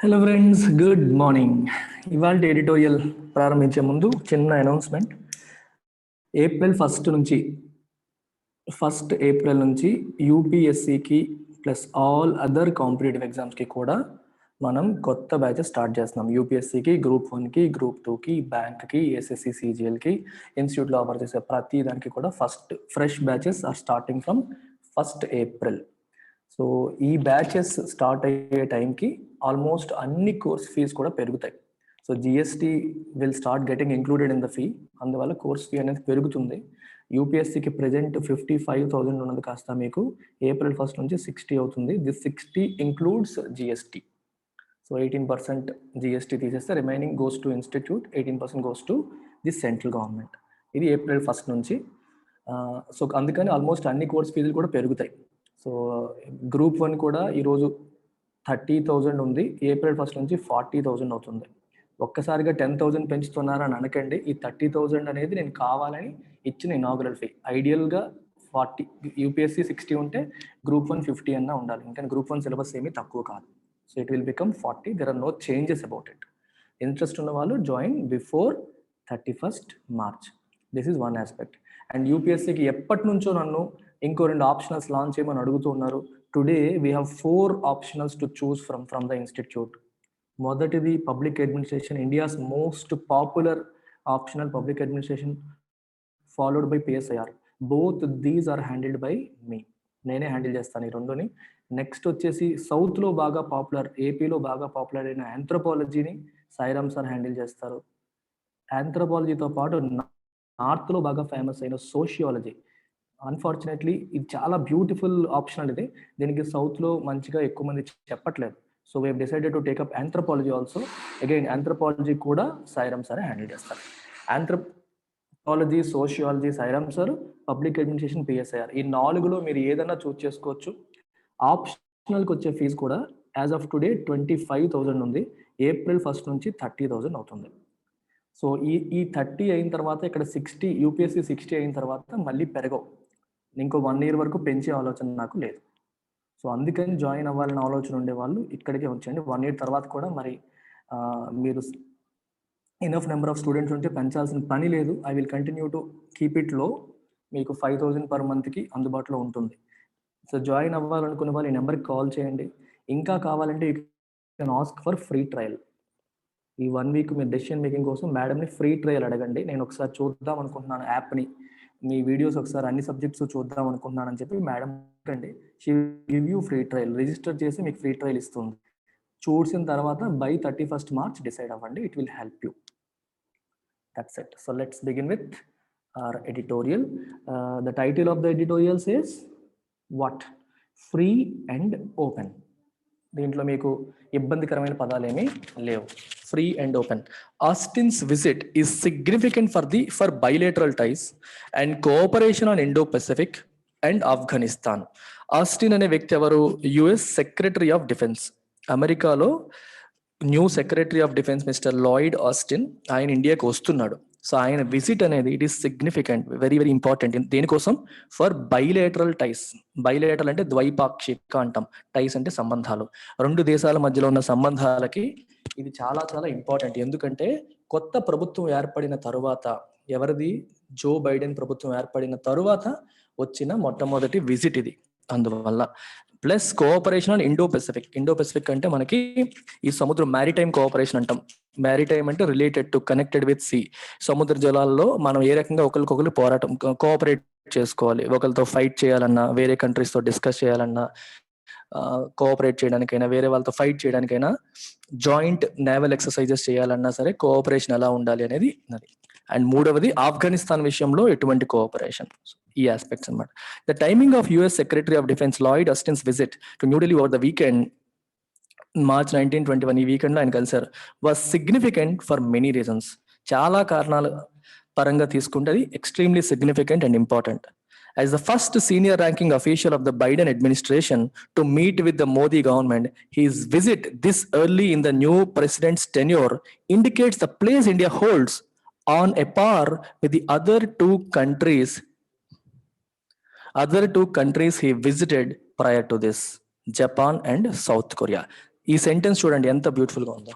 Hello friends, good morning. ఇవాళ editorial ప్రారంభించే ముందు చిన్న అనౌన్స్మెంట్. ఫస్ట్ ఏప్రిల్ నుంచి యూపీఎస్సికి ప్లస్ ఆల్ అదర్ కాంపిటేటివ్ ఎగ్జామ్స్కి కూడా మనం కొత్త బ్యాచెస్ స్టార్ట్ చేస్తున్నాం. యూపీఎస్సికి, గ్రూప్ 1కి, గ్రూప్ 2కి, బ్యాంక్కి, ఎస్ఎస్సి, సిజిఎల్కి, ఇన్స్టిట్యూట్లో ఆఫర్ చేసే ప్రతి దానికి కూడా fresh batches are starting from 1st April. So ఈ బ్యాచెస్ స్టార్ట్ అయ్యే టైంకి ఆల్మోస్ట్ అన్ని కోర్స్ ఫీజు కూడా పెరుగుతాయి. So GST will start getting included in the fee. అందువల్ల కోర్స్ ఫీ అనేది పెరుగుతుంది. యూపీఎస్సికి ప్రెజెంట్ 55,000 ఉన్నది కాస్త మీకు ఏప్రిల్ 1st నుంచి 60 అవుతుంది. This 60 includes GST. So 18% GST తీసేస్తే remaining goes to institute, 18% goes to the central government. ఇది ఏప్రిల్ 1st నుంచి. సో అందుకని ఆల్మోస్ట్ అన్ని కోర్స్ ఫీజులు కూడా పెరుగుతాయి. సో గ్రూప్ 1 కూడా ఈరోజు 30,000 ఉంది, ఏప్రిల్ 1st నుంచి 40,000 అవుతుంది. ఒక్కసారిగా 10,000 పెంచుతున్నారని అనకండి. ఈ 30,000 అనేది నేను కావాలని ఇచ్చిన ఇనాగురల్ ఫీ. ఐడియల్గా 40, యూపీఎస్సీ 60 ఉంటే గ్రూప్ 1 50 అన్నా ఉండాలి. ఇంకా గ్రూప్ 1 సిలబస్ ఏమీ తక్కువ కాదు. So it will become 40. There are no changes about it. Interest ఉన్న వాళ్ళు join before 31st March. This is one aspect. And యూపీఎస్సీకి ఎప్పటి నుంచో నన్ను ఇంకో 2 ఆప్షనల్స్ లాంచ్ చేయమని అడుగుతూ ఉన్నారు. Today we have 4 optionals to choose from the institute. మొదటిది public administration, India's most popular optional public administration, followed by PSIR. Both these are handled by me. నేనే హ్యాండిల్ చేస్తాను ఈ రెండుని. నెక్స్ట్ వచ్చేసి సౌత్లో బాగా పాపులర్, ఏపీలో బాగా పాపులర్ అయిన ఆంథ్రోపాలజీని సాయిరామ్ సార్ హ్యాండిల్ చేస్తారు. ఆంథ్రోపాలజీతో పాటు నార్త్లో బాగా ఫేమస్ అయిన సోషియాలజీ. అన్ఫార్చునేట్లీ ఇది చాలా బ్యూటిఫుల్ ఆప్షనల్. ఇది దీనికి సౌత్లో మంచిగా ఎక్కువ మంది చెప్పట్లేదు. So we have decided to take up anthropology also. Again anthropology కూడా సాయిరామ్ సార్ హ్యాండిల్ చేస్తారు. Anthropology, sociology Sairam sir, public administration PSIR. ఈ 4లో మీరు ఏదైనా చూస్ చేసుకోవచ్చు. ఆప్షనల్కి వచ్చే ఫీజు కూడా యాజ్ ఆఫ్ టుడే 25,000 ఉంది. ఏప్రిల్ 1st నుంచి 30,000 అవుతుంది. సో ఈ 30 అయిన తర్వాత ఇక్కడ 60, యూపీఎస్సీ 60 అయిన తర్వాత మళ్ళీ పెరగవు. ఇంకో 1 year వరకు పెంచే ఆలోచన నాకు లేదు. సో అందుకని జాయిన్ అవ్వాలని ఆలోచన ఉండేవాళ్ళు ఇక్కడికే వచ్చండి. 1 year తర్వాత కూడా మరి మీరు ఇనఫ్ నెంబర్ ఆఫ్ స్టూడెంట్స్ ఉంటే పెంచాల్సిన పని లేదు. I will continue to keep it లో. మీకు 5,000 per monthకి అందుబాటులో ఉంటుంది. సో జాయిన్ అవ్వాలనుకునే వాళ్ళు ఈ నెంబర్కి కాల్ చేయండి. ఇంకా కావాలంటే you can ask for free trial. ఈ 1 week మీరు డెసిషన్ మేకింగ్ కోసం మేడంని ఫ్రీ ట్రయల్ అడగండి. నేను ఒకసారి చూద్దాం అనుకుంటున్నాను యాప్ని, మీ వీడియోస్ ఒకసారి అన్ని సబ్జెక్ట్స్ చూద్దాం అనుకుంటున్నాను అని చెప్పి మేడం అండి, she give you free trial. Register చేసి మీకు ఫ్రీ ట్రయల్ ఇస్తుంది. చూసిన తర్వాత బై 31st March డిసైడ్ అవ్వండి. It will help you. That's it. So let's begin with our editorial. The title of the editorial says what? Free and open. దీంట్లో మీకు ఇబ్బందికరమైన పదాలేమీ లేవు. Free and open. Austin's visit is significant for bilateral ties and cooperation on Indo-Pacific and Afghanistan. Austin అనే వ్యక్తి ఎవరు? US secretary of defence. అమెరికాలో new secretary of defence mister Lloyd Austin ఆయన ఇండియాకి వస్తున్నాడు. సో ఆయన విజిట్ అనేది it is significant, very very important. దేనికోసం? For bilateral ties. బైలేటరల్ అంటే ద్వైపాక్షిక అంటాం, టైస్ అంటే సంబంధాలు. 2 దేశాల మధ్యలో ఉన్న సంబంధాలకి ఇది చాలా చాలా ఇంపార్టెంట్. ఎందుకంటే కొత్త ప్రభుత్వం ఏర్పడిన తరువాత, ఎవరిది? జో బైడెన్ ప్రభుత్వం ఏర్పడిన తరువాత వచ్చిన మొట్టమొదటి విజిట్ ఇది. అందువల్ల plus cooperation on Indo Pacific. Indo Pacific అంటే మనకి ఈ సముద్రం, మ్యారిటైమ్ కోఆపరేషన్ అంటాం. మ్యారిటైమ్ అంటే related to, connected with see. సముద్ర జలాల్లో మనం ఏ రకంగా ఒకరికొకరు పోరాటం, కోఆపరేట్ చేసుకోవాలి. ఒకరితో ఫైట్ చేయాలన్నా, వేరే కంట్రీస్తో డిస్కస్ చేయాలన్నా, కోఆపరేట్ చేయడానికైనా, వేరే వాళ్ళతో ఫైట్ చేయడానికైనా, జాయింట్ నేవల్ ఎక్సర్సైజెస్ చేయాలన్నా సరే కోఆపరేషన్ ఎలా ఉండాలి అనేది. అండ్ మూడవది ఆఫ్ఘనిస్తాన్ విషయంలో ఎటువంటి కోఆపరేషన్. ఈ ఆస్పెక్ట్స్ అన్నమాట. The timing of US secretary of defence Lloyd Austin's visit to New Delhi over the weekend March 1921, ఈ వీకెండ్ లో ఆయన కలిశారు. Was significant for many reasons. చాలా కారణాల పరంగా తీసుకుంటే అది extremely significant and important. As the first senior ranking official of the Biden administration to meet with the Modi government, his visit this early in the new president's tenure indicates the place India holds on a par with the other two countries he visited prior to this, Japan and South Korea. ఈ sentence చూడండి ఎంత beautiful గా ఉందో.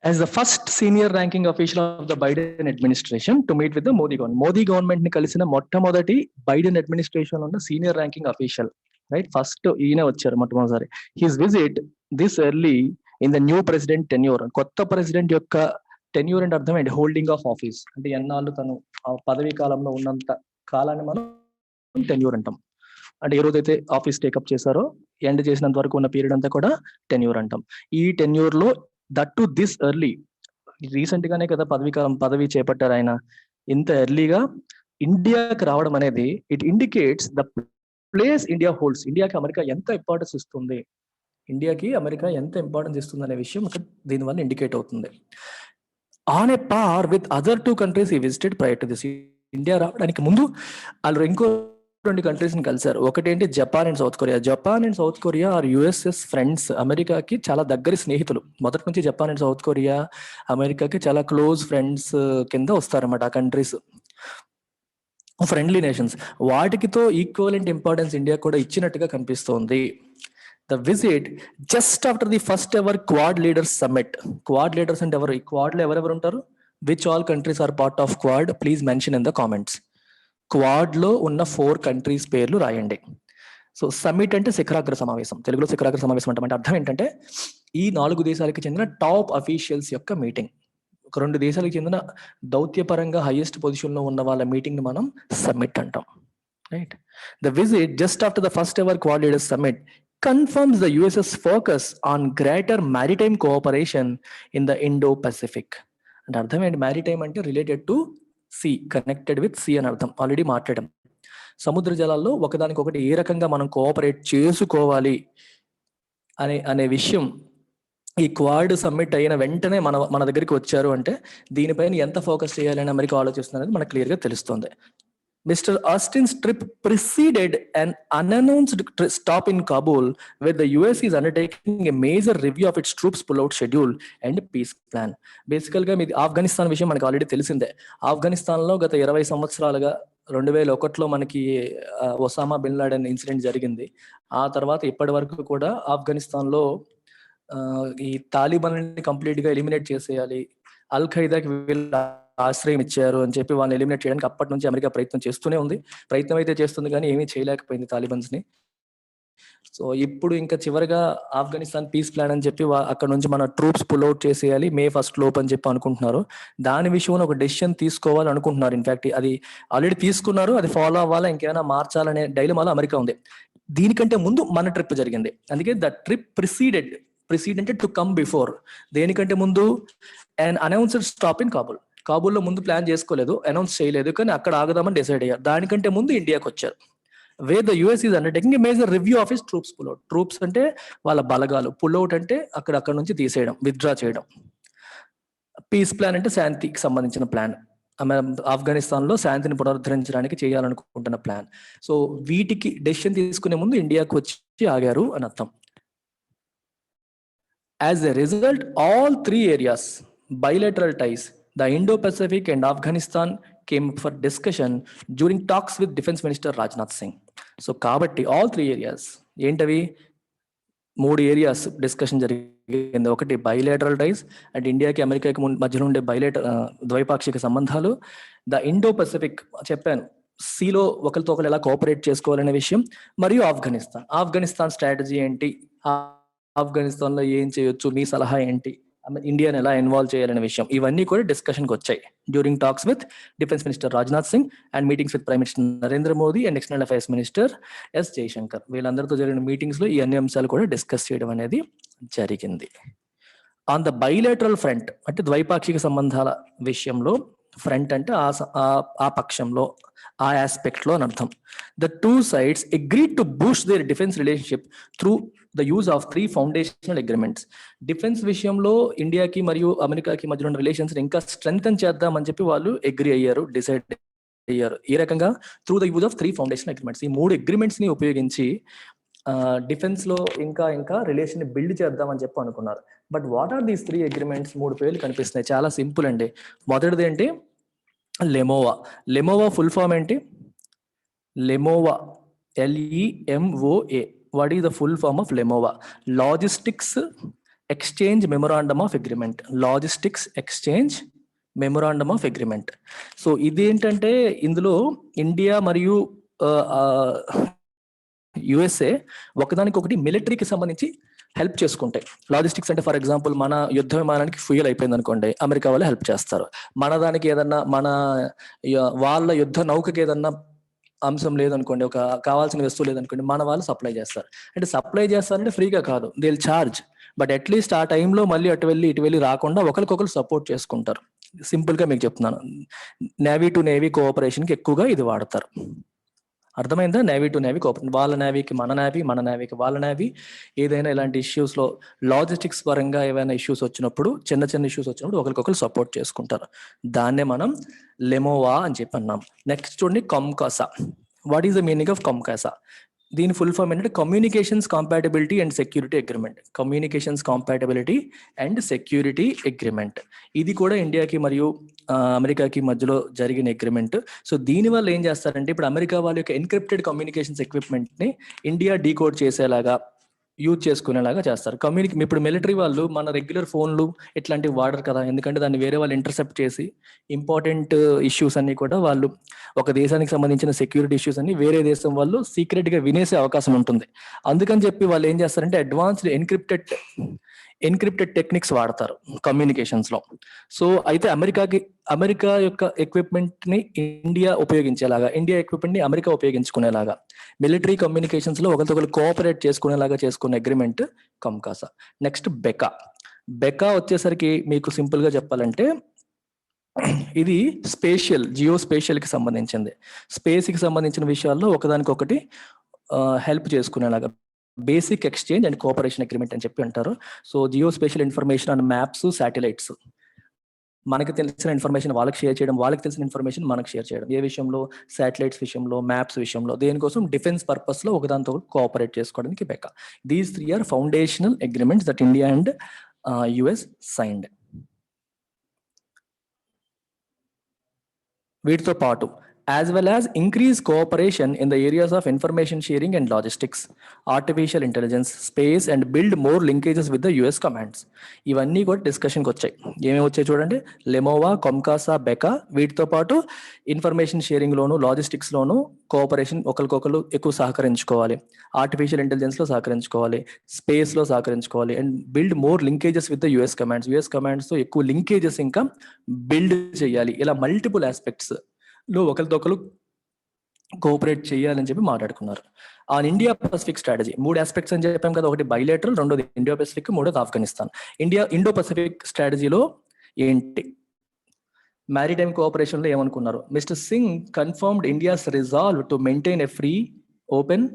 As the first senior ranking official of the Biden administration to meet with the Modi government. Modi government ni కలిసిన మొట్టమొదటి Biden administration ఉన్న senior ranking official, right? First ఈయన వచ్చారు మొట్టమొదటిసారి. His visit this early in the new president tenure. కొత్త president యొక్క tenure అంటే అర్థం ఏంటి? హోల్డింగ్ ఆఫ్ ఆఫీస్ అంటే ఎన్నాళ్ళు తను ఆ పదవీ కాలంలో ఉన్నంత కాలాన్ని మనం టెన్యూర్ అంటాం. అంటే ఏ రోజైతే ఆఫీస్ టేకప్ చేశారో ఎండ్ చేసినంత వరకు ఉన్న పీరియడ్ అంతా కూడా టెన్యూర్ అంటాం. ఈ టెన్యూర్ లో that to this early, recent గానే కదా పదవి చేపట్టారు ఆయన. ఇంత ఎర్లీగా ఇండియాకి రావడం అనేది it indicates the place India holds. ఇండియాకి అమెరికా ఎంత ఇంపార్టెన్స్ ఇస్తుంది, ఇండియాకి అమెరికా ఎంత ఇంపార్టెన్స్ ఇస్తుంది అనే విషయం దీనివల్ల ఇండికేట్ అవుతుంది. On a par with other 2 countries he visited prior to this. India రావడానికి ముందు వాళ్ళు ఇంకో 2 countries ని కలిశారు. ఒకటేంటి Japan and South Korea. Japan and South Korea are US's friends. అమెరికాకి చాలా దగ్గర స్నేహితులు. మొదటి నుంచి జపాన్ అండ్ సౌత్ కొరియా అమెరికాకి చాలా క్లోజ్ ఫ్రెండ్స్ కింద వస్తారన్నమాట. ఆ కంట్రీస్ ఫ్రెండ్లీ నేషన్స్. వాటికితో ఈక్వలెంట్ ఇంపార్టెన్స్ ఇండియా కూడా ఇచ్చినట్టుగా కనిపిస్తోంది. The visit just after the first ever Quad leaders summit. Quad leaders అంటే ఎవరు? ఈ క్వాడ్ లో ఎవరెవరు ఉంటారు? Which all countries are part of Quad? Please mention in the comments. Quad లో ఉన్న 4 countries పేర్లు రాయండి. సో సమ్మిట్ అంటే శిఖరాగ్ర సమావేశం. తెలుగులో శిఖరాగ్ర సమావేశం అంటే అర్థం ఏంటంటే ఈ 4 దేశాలకు చెందిన టాప్ అఫీషియల్స్ యొక్క మీటింగ్. ఒక 2 దేశాలకు చెందిన దౌత్యపరంగా హైయెస్ట్ పొజిషన్ లో ఉన్న వాళ్ళ మీటింగ్ ని మనం సమ్మిట్ అంటాం, right? The visit just after the first ever Quad leaders summit confirms the US's focus on greater maritime cooperation in the Indo-Pacific. అంటే అర్థం ఏంటి? మ్యారిటైమ్ అంటే related to sea, connected with sea అని అర్థం. Already మాట్లాడాం. సముద్ర జలాల్లో ఒకదానికొకటి ఏ రకంగా మనం కోఆపరేట్ చేసుకోవాలి అనే విషయం ఈ క్వాడ్ సమ్మిట్ అయిన వెంటనే మన దగ్గరికి వచ్చారు అంటే దీనిపైన ఎంత ఫోకస్ చేయాలని అమెరికా ఆలోచిస్తున్నది మనకు క్లియర్ గా తెలుస్తుంది. Mr. Austin's trip preceded an unannounced stop in Kabul, where the US is undertaking a major review of its troops pull-out schedule and peace plan. Basically గా మీది ఆఫ్ఘనిస్తాన్ విషయం మనకు ఆల్రెడీ తెలిసిందే. ఆఫ్ఘనిస్తాన్ లో గత 20 సంవత్సరాలుగా 2001లో మనకి ఒసామా బిన్ లాడెన్ ఇన్సిడెంట్ జరిగింది. ఆ తర్వాత ఇప్పటి వరకు కూడా ఆఫ్ఘనిస్తాన్ లో ఈ తాలిబాన్ని కంప్లీట్ గా ఎలిమినేట్ చేసేయాలి, అల్ ఖైదాకి వీళ్ళ ఆశ్రయం ఇచ్చారు అని చెప్పి వాళ్ళని ఎలిమినేట్ చేయడానికి అప్పటి నుంచి అమెరికా ప్రయత్నం చేస్తూనే ఉంది. ప్రయత్నం అయితే చేస్తుంది కానీ ఏమీ చేయలేకపోయింది తాలిబాన్స్ ని. సో ఇప్పుడు ఇంకా చివరిగా ఆఫ్ఘనిస్తాన్ పీస్ ప్లాన్ అని చెప్పి అక్కడ నుంచి మన ట్రూప్స్ పుల్అవుట్ చేసేయాలి May 1 లోపు అని చెప్పి అనుకుంటున్నారు. దాని విషయంలో ఒక డెసిషన్ తీసుకోవాలి అనుకుంటున్నారు. ఇన్ఫాక్ట్ అది ఆల్రెడీ తీసుకున్నారు, అది ఫాలో అవ్వాలా ఇంకేమైనా మార్చాలనే డైలమాలో అమెరికా ఉంది. దీనికంటే ముందు మన ట్రిప్ జరిగింది. అందుకే ద ట్రిప్ ప్రిసీడెడ్ అంటే టు కమ్ బిఫోర్. దేనికంటే ముందు and announced stop in Kabul. కాబుల్లో ముందు ప్లాన్ చేసుకోలేదు, అనౌన్స్ చేయలేదు, కానీ అక్కడ ఆగదామని డిసైడ్ అయ్యారు. దానికంటే ముందు ఇండియాకి వచ్చారు. where the US is undertaking a major review of its troops pull out. Troops అంటే వాళ్ళ బలగాలు, పుల్ అవుట్ అంటే అక్కడ నుంచి తీసేయడం, విత్డ్రా చేయడం. పీస్ ప్లాన్ అంటే శాంతికి సంబంధించిన ప్లాన్, ఆఫ్ఘనిస్తాన్ లో శాంతిని పునరుద్ధరించడానికి చేయాలనుకుంటున్న ప్లాన్. సో వీటికి డెసిషన్ తీసుకునే ముందు ఇండియాకు వచ్చి ఆగారు అని అర్థం. As a result, all 3 areas, bilateral ties, the Indo-Pacific and Afghanistan came up for discussion during talks with Defense Minister Rajnath Singh. So kabatti all 3 areas ఏంటవి? 3 areas డిస్కషన్ జరిగింది. ఒకటి బైలేటరల్ టైస్ అంటే ఇండియాకి అమెరికాకి మధ్యలో ఉండే ద్వైపాక్షిక సంబంధాలు. ద ఇండో పసిఫిక్ చెప్పాను, సీలో ఒకరితో ఒకరు ఎలా కోఆపరేట్ చేసుకోవాలనే విషయం, మరియు ఆఫ్ఘనిస్తాన్ స్ట్రాటజీ ఏంటి, ఆఫ్ఘనిస్తాన్ లో ఏం చేయొచ్చు, మీ సలహా ఏంటి, ఇండియాని ఎలా ఇన్వాల్వ్ చేయాలనే విషయం, ఇవన్నీ కూడా డిస్కషన్ కి వచ్చాయి during talks with defence minister Rajnath Singh and meetings with prime minister Narendra Modi and external affairs minister S Jaishankar. వీళ్ళందరితో జరిగిన మీటింగ్స్ లో ఈ అన్ని అంశాలు కూడా డిస్కస్ చేయడం అనేది జరిగింది. ఆన్ ద బైలేటరల్ ఫ్రంట్ అంటే ద్వైపాక్షిక సంబంధాల విషయంలో, ఫ్రంట్ అంటే ఆ పక్షంలో, ఆ ఆస్పెక్ట్ లో అని అర్థం. The 2 sides agreed to boost their defense relationship through the use of 3 foundational agreements. Defence విషయంలో ఇండియాకి మరియు అమెరికాకి మధ్య ఉన్న రిలేషన్స్ ఇంకా స్ట్రెంగ్తన్ చేద్దామని చెప్పి వాళ్ళు అగ్రి అయ్యారు, డిసైడ్ అయ్యారు. ఈ రకంగా through the use of 3 foundational agreements, ఈ 3 agreements ని ఉపయోగించి డిఫెన్స్ లో ఇంకా రిలేషన్ ని బిల్డ్ చేద్దామని చెప్పి అనుకున్నారు. But what are these 3 agreements? 3 పేర్లు కనిపిస్తున్నాయి, చాలా సింపుల్ అండి. మొదటిది ఏంటి? లెమోవా ఫుల్ ఫామ్ ఏంటి? లెమోవా, LEMOA. What is the full form of LEMOA? Logistics exchange memorandum of agreement. Logistics exchange memorandum of agreement. So ఇదేంటంటే ఇందులో ఇండియా మరియు USA ఒకదానికొకటి మిలిటరీకి సంబంధించి హెల్ప్ చేసుకుంటాయి. లాజిస్టిక్స్ అంటే ఫర్ ఎగ్జాంపుల్ మన యుద్ధ విమానానికి ఫ్యూయల్ అయిపోయింది అనుకోండి, అమెరికా వాళ్ళు హెల్ప్ చేస్తారు. మన దానికి ఏదన్నా వాళ్ళ యుద్ధ నౌకకి ఏదన్నా అంశం లేదనుకోండి, ఒక కావాల్సిన వస్తువు లేదనుకోండి, మన వాళ్ళు సప్లై చేస్తారు. అంటే సప్లై చేస్తారంటే ఫ్రీగా కాదు, they will charge. But at least ఆ టైంలో మళ్ళీ ఇటు వెళ్ళి రాకుండా ఒకరికొకరు సపోర్ట్ చేసుకుంటారు. సింపుల్ గా మీకు చెప్తున్నాను, నేవీ టు నేవీ కోఆపరేషన్కి ఎక్కువగా ఇది వాడతారు. అర్థమైందా? నేవీ టు నేవీ కోఆపరేషన్, వాళ్ళ నేవీకి మన నేవీ, మన నేవీకి వాళ్ళ నేవీ. ఏదైనా ఇలాంటి ఇష్యూస్లో లాజిస్టిక్స్ పరంగా ఏవైనా ఇష్యూస్ వచ్చినప్పుడు, చిన్న ఇష్యూస్ వచ్చినప్పుడు ఒకరికొకరు సపోర్ట్ చేసుకుంటారు. దాన్నే మనం లెమోవా అని చెప్పి అన్నాం. నెక్స్ట్ చూడండి, COMCASA. What is the meaning of COMCASA? దీని ఫుల్ ఫామ్ ఏంటంటే communications compatibility and security agreement. Communications compatibility and security agreement. ఇది కూడా ఇండియాకి మరియు అమెరికాకి మధ్యలో జరిగిన అగ్రిమెంట్. సో దీనివల్ల ఏం చేస్తారంటే, ఇప్పుడు అమెరికా వాళ్ళ యొక్క ఎన్క్రిప్టెడ్ కమ్యూనికేషన్స్ ఎక్విప్మెంట్ని ఇండియా డీకోడ్ చేసేలాగా, యూజ్ చేసుకునేలాగా చేస్తారు. ఇప్పుడు మిలిటరీ వాళ్ళు మన రెగ్యులర్ ఫోన్లు ఇట్లాంటివి వాడరు కదా, ఎందుకంటే దాన్ని వేరే వాళ్ళు ఇంటర్సెప్ట్ చేసి ఇంపార్టెంట్ ఇష్యూస్ అన్ని కూడా వాళ్ళు, ఒక దేశానికి సంబంధించిన సెక్యూరిటీ ఇష్యూస్ అన్ని వేరే దేశం వాళ్ళు సీక్రెట్ గా వినేసే అవకాశం ఉంటుంది. అందుకని చెప్పి వాళ్ళు ఏం చేస్తారంటే అడ్వాన్స్డ్ ఎన్క్రిప్టెడ్ టెక్నిక్స్ వాడతారు కమ్యూనికేషన్స్ లో. సో అయితే అమెరికా యొక్క ఎక్విప్మెంట్ ని ఇండియా ఉపయోగించేలాగా, ఇండియా ఎక్విప్మెంట్ ని అమెరికా ఉపయోగించుకునేలాగా, మిలిటరీ కమ్యూనికేషన్స్ లో ఒకరితో కోఆపరేట్ చేసుకునేలాగా చేసుకునే అగ్రిమెంట్ కమ్కాసా. నెక్స్ట్ బెకా వచ్చేసరికి మీకు సింపుల్ గా చెప్పాలంటే ఇది జియో స్పేషియల్ కి సంబంధించింది. స్పేస్ కి సంబంధించిన విషయాల్లో ఒకదానికొకటి హెల్ప్ చేసుకునేలాగా basic exchange and cooperation agreement అని చెప్పి అంటారు. So geospatial information and maps, satellites, మనకి తెలిసిన ఇన్ఫర్మేషన్ వాళ్ళకి షేర్ చేయడం, వాళ్ళకి తెలిసిన ఇన్ఫర్మేషన్ మనకు షేర్ చేయడం. ఏ విషయంలో? శాటిలైట్స్ విషయంలో, మ్యాప్స్ విషయంలో. దేనికోసం? డిఫెన్స్ పర్పస్ లో ఒకదానితో కోఆపరేట్ చేసుకోవడానికి BECA. These 3 are foundational agreements that India and US signed. వీటితో పాటు as well as increase cooperation in the areas of information sharing and logistics, artificial intelligence, space and build more linkages with the US commands. ఇవన్నీ కూడా డిస్కషన్కి వచ్చాయి. ఏమేమి వచ్చాయి చూడండి, లెమోవా, కమ్కాసా, BECA. వీటితో పాటు ఇన్ఫర్మేషన్ షేరింగ్ లోను, లాజిస్టిక్స్ లోను కోఆపరేషన్, ఒకరికొకరు ఎక్కువ సహకరించుకోవాలి, ఆర్టిఫిషియల్ ఇంటెలిజెన్స్ లో సహకరించుకోవాలి, స్పేస్ లో సహకరించుకోవాలి, and build more linkages with the US commands తో ఎక్కువ లింకేజెస్ ఇంకా బిల్డ్ చేయాలి. ఇలా మల్టిపుల్ ఆస్పెక్ట్స్ లో ఒకరితో ఒకరు కోఆపరేట్ చేయాలని చెప్పి మాట్లాడుకున్నారు. On India Pacific strategy 3 aspects అని చెప్పాం కదా. ఒకటి బైలేటరల్, రెండోది ఇండియా పసిఫిక్, మూడోది ఆఫ్ఘనిస్తాన్. ఇండో పసిఫిక్ స్ట్రాటజీలో ఏంటి? మ్యారిటైమ్ కోఆపరేషన్ లో ఏమనుకున్నారు? Mister Singh confirmed India's resolve to maintain a free, open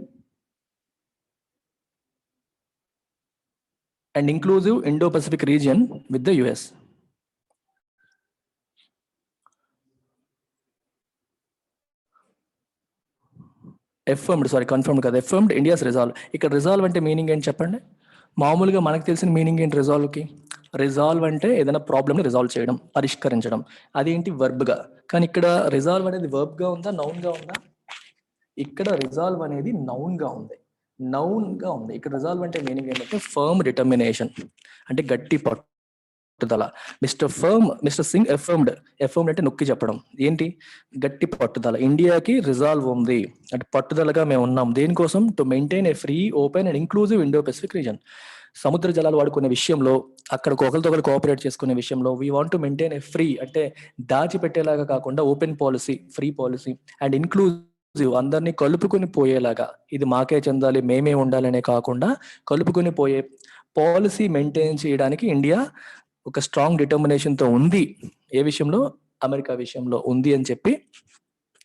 and inclusive Indo Pacific region with the US. Confirmed కదా, ఎఫర్మ్డ్ ఇండియాస్ రిజాల్వ్. ఇక్కడ రిజాల్వ్ అంటే మీనింగ్ ఏంటి చెప్పండి? మామూలుగా మనకు తెలిసిన మీనింగ్ ఏంటి రిజాల్వ్కి? రిజాల్వ్ అంటే ఏదైనా ప్రాబ్లమ్ని రిజాల్వ్ చేయడం, పరిష్కరించడం. అదేంటి? వర్బ్గా. కానీ ఇక్కడ రిజాల్వ్ అనేది వర్బ్గా ఉందా, నౌన్గా ఉందా? ఇక్కడ రిజాల్వ్ అనేది నౌన్గా ఉంది. ఇక్కడ రిజాల్వ్ అంటే మీనింగ్ ఏంటంటే ఫర్మ్ డిటర్మినేషన్, అంటే గట్టి పట్టుదల. మిస్టర్ సింగ్ ఎఫర్మ్డ్ అంటే నొక్కి చెప్పడం. ఏంటి? గట్టి పట్టుదల. ఇండియాకి రిజాల్వ్ ఉంది అంటే పట్టుదలగా మేము ఉన్నాం. దేనికోసం? To maintain a free, open and inclusive Indo Pacific reason. సముద్ర జలాలు వాడుకునే విషయంలో, అక్కడ ఒకరితో ఒకరు కోఆపరేట్ చేసుకునే విషయంలో, we want to maintain a free అంటే దాచిపెట్టేలాగా కాకుండా open policy, free policy, and inclusive అందరినీ కలుపుకొని పోయేలాగా, ఇది మాకే చెందాలి, మేమే ఉండాలనే కాకుండా కలుపుకొని పోయే పాలసీ మెయింటైన్ చేయడానికి ఇండియా ఒక స్ట్రాంగ్ డిటర్మినేషన్ తో ఉంది. ఏ విషయంలో? అమెరికా విషయంలో ఉంది అని చెప్పి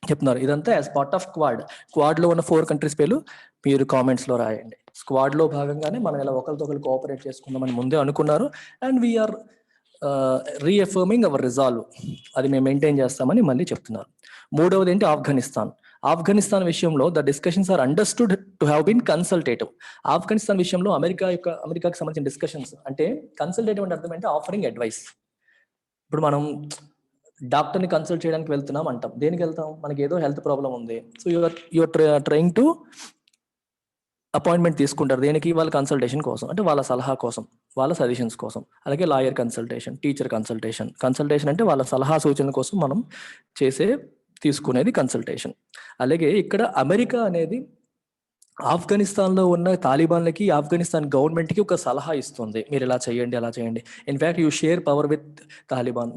చెప్తున్నారు. ఇదంతా యాజ్ పార్ట్ ఆఫ్ క్వాడ్ లో ఉన్న 4 కంట్రీస్ పేర్లు మీరు కామెంట్స్ లో రాయండి. స్క్వాడ్ లో భాగంగానే మనం ఇలా ఒకరితో ఒకరు కోఆపరేట్ చేసుకుందామని ముందే అనుకున్నారు. అండ్ వీఆర్ రీఎఫర్మింగ్ అవర్ రిజాల్వ్, అది మేము మెయింటైన్ చేస్తామని మళ్ళీ చెప్తున్నారు. మూడవది ఏంటి? ఆఫ్ఘనిస్తాన్ విషయంలో the discussions are understood to have been consultative. Afghanistan విషయంలో అమెరికాకి సంబంధించిన డిస్కషన్స్ అంటే కన్సల్టేటివ్ అంటే అర్థం అంటే ఆఫరింగ్ అడ్వైస్. ఇప్పుడు మనం డాక్టర్ని కన్సల్ట్ చేయడానికి వెళ్తున్నాం అంటాం. దేనికి వెళ్తాం? మనకి ఏదో హెల్త్ ప్రాబ్లం ఉంది. So your trying to appointment తీసుకుంటారు. దేనికి? వాళ్ళ కన్సల్టేషన్ కోసం, అంటే వాళ్ళ సలహా కోసం, వాళ్ళ సజెషన్స్ కోసం. అలాగే లాయర్ కన్సల్టేషన్, టీచర్ కన్సల్టేషన్ అంటే వాళ్ళ సలహా సూచనల కోసం మనం తీసుకునేది కన్సల్టేషన్. అలాగే ఇక్కడ అమెరికా అనేది ఆఫ్ఘనిస్తాన్లో ఉన్న తాలిబాన్లకి, ఆఫ్ఘనిస్తాన్ గవర్నమెంట్కి ఒక సలహా ఇస్తుంది. మీరు ఇలా చేయండి, అలా చేయండి. In fact you share power with Taliban.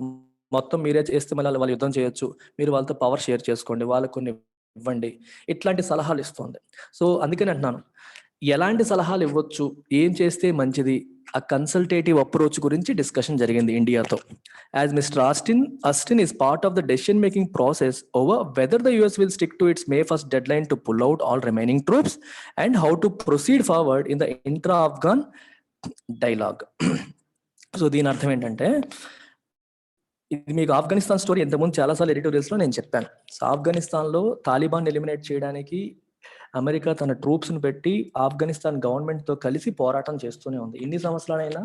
మొత్తం మీరే చేస్తే మళ్ళీ వాళ్ళు యుద్ధం చేయొచ్చు, మీరు వాళ్ళతో పవర్ షేర్ చేసుకోండి, వాళ్ళకు కొన్ని ఇవ్వండి, ఇట్లాంటి సలహాలు ఇస్తుంది. సో అందుకని అంటున్నాను, ఎలాంటి సలహాలు ఇవ్వచ్చు, ఏం చేస్తే మంచిది, ఆ కన్సల్టేటివ్ అప్రోచ్ గురించి డిస్కషన్ జరిగింది ఇండియాతో. As mister Austin is part of the decision making process over whether the US will stick to its May 1st deadline to pull out all remaining troops and how to proceed forward in the intra-Afghan dialogue. So దీని అర్థం ఏంటంటే, ఇది మీకు Afghanistan story ఇంతకుముందు చాలాసార్లు ఎడిటోరియల్స్లో నేను చెప్పాను. So ఆఫ్ఘనిస్తాన్లో తాలిబాన్ ఎలిమినేట్ చేయడానికి అమెరికా తన ట్రూప్స్ను పెట్టి ఆఫ్ఘనిస్తాన్ గవర్నమెంట్తో కలిసి పోరాటం చేస్తూనే ఉంది. ఇన్ని సంవత్సరాలైనా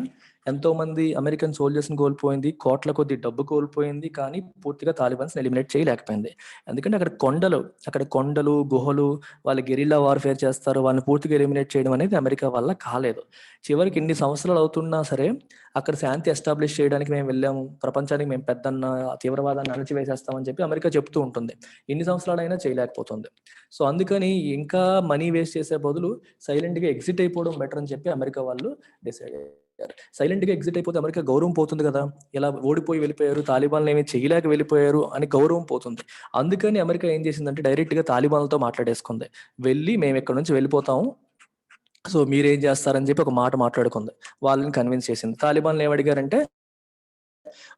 ఎంతో మంది అమెరికన్ సోల్జర్స్ని కోల్పోయింది, కోట్ల కొద్ది డబ్బు కోల్పోయింది, కానీ పూర్తిగా తాలిబాన్స్ ఎలిమినేట్ చేయలేకపోయింది. ఎందుకంటే అక్కడ కొండలు, గుహలు, వాళ్ళు గెరిల్లా వార్ఫేర్ చేస్తారు, వాళ్ళని పూర్తిగా ఎలిమినేట్ చేయడం అనేది అమెరికా వల్ల కాలేదు. చివరికి ఇన్ని సంవత్సరాలు అవుతున్నా సరే అక్కడ శాంతి ఎస్టాబ్లిష్ చేయడానికి మేము వెళ్ళాము, ప్రపంచానికి మేము పెద్దన్న తీవ్రవాదాన్ని అణచివేసేస్తామని చెప్పి అమెరికా చెప్తూ ఉంటుంది. ఇన్ని సంవత్సరాలైనా చేయలేకపోతుంది. సో అందుకని ఇంకా మనీ వేస్ట్ చేసే బదులు సైలెంట్గా ఎగ్జిట్ అయిపోవడం బెటర్ అని చెప్పి అమెరికా వాళ్ళు డిసైడ్ అయ్యారు. సైలెంట్గా ఎగ్జిట్ అయిపోతే అమెరికా గౌరవం పోతుంది కదా, ఇలా ఓడిపోయి వెళ్ళిపోయారు, తాలిబాన్లు ఏమీ చేయలేక వెళ్ళిపోయారు అని గౌరవం పోతుంది. అందుకని అమెరికా ఏం చేసిందంటే డైరెక్ట్గా తాలిబాన్లతో మాట్లాడేసుకుంది. వెళ్ళి మేము ఇక్కడ నుంచి వెళ్ళిపోతాము, సో మీరేం చేస్తారని చెప్పి ఒక మాట మాట్లాడుకుంది. వాళ్ళని కన్విన్స్ చేసింది. తాలిబాన్లు ఏమడిగారంటే,